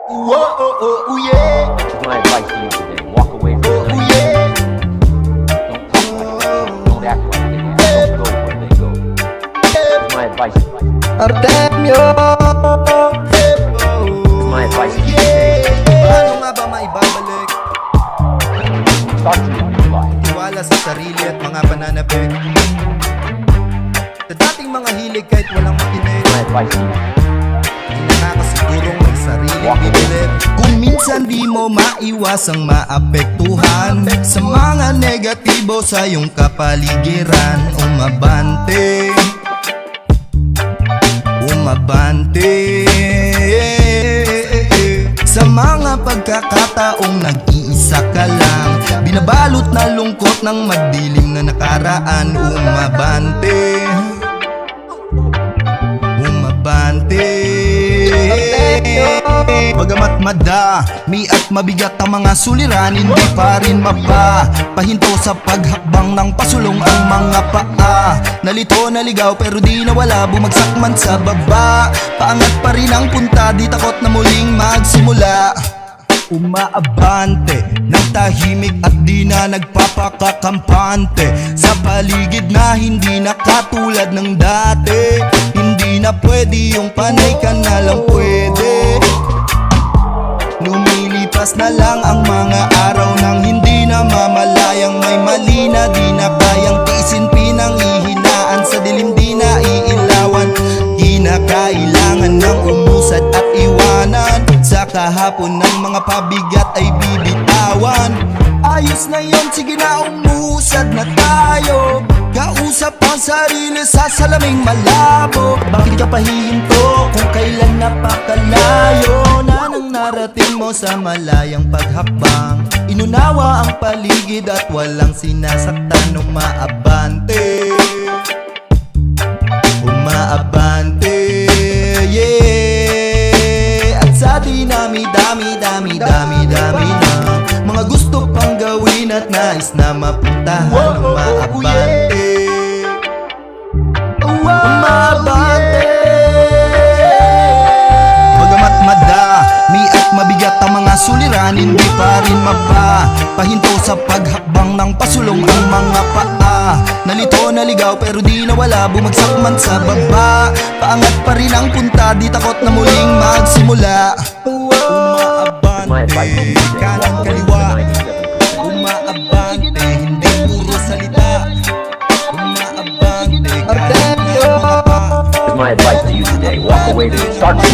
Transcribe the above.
Whoa, oh, oh, yeah. My advice to you today, walk away from Oh, them. yeah. Don't talk like that. Don't act like they have. Don't go where they go. It's my advice. Artemio. It's my advice to you today. Paano nga ba maibabalik Start to live your life. tiwala sa sarili at mga pananabik? Sa dating mga hilig kahit walang makinig, My advice to you. di na nakasigurong may sariling bibilin. Kung minsan di mo maiwasang maapektuhan sa mga negatibo sa iyong kapaligiran, umabante, umabante. Sa mga pagkakataong nag-iisa ka lang, binabalot na lungkot ng magdilim na nakaraan, umabante, umabante. Bagamat madami at mabigat ang mga suliranin, di pa rin mapapahinto sa paghakbang ng pasulong ang mga paa. Nalito, naligaw pero di nawala, bumagsak man sa baba. Paangat pa rin ang punta, di takot na muling magsimula. Umaabante ng tahimik at di na nagpapakakampante sa paligid na hindi na katulad ng dati. Hindi na pwede yung panay ka na lang pwede. Lumilipas na lang ang mga araw nang hindi na mamalayang may mali na di na kayang tiisin, pinanghihinaan sa dilim di na iilawan. Di na kailangan ng umusad at iwanan, sa kahapon ng mga pabigat ay bibitawan. Ayos na yon, sige na umusad na tayo. Kausap ang sarili sa salaming malabo. Bakit ka pahihinto kung kailan napakalayo na nang narating mo sa malayang paghakbang? Inunawa ang paligid at walang sinasaktan, umaabante, umaabante, yeah. At sa dinami-dami na mga gusto pang gawin at nais na mapuntahan, umaabante, umaabante. Bagamat madami at mabigat ang mga suliranin, di pa rin mapapahinto sa paghakbang ng pasulong ang mga paa. Nalito, naligaw pero di nawala, bumagsak man sa baba. Paangat pa rin ang punta, di takot na muling magsimula. Umaabante, kanan kaliwa, umaabante, hindi puro salita. Umaabante, kanan mga pa. It's my advice to you today, walk away from them. Start to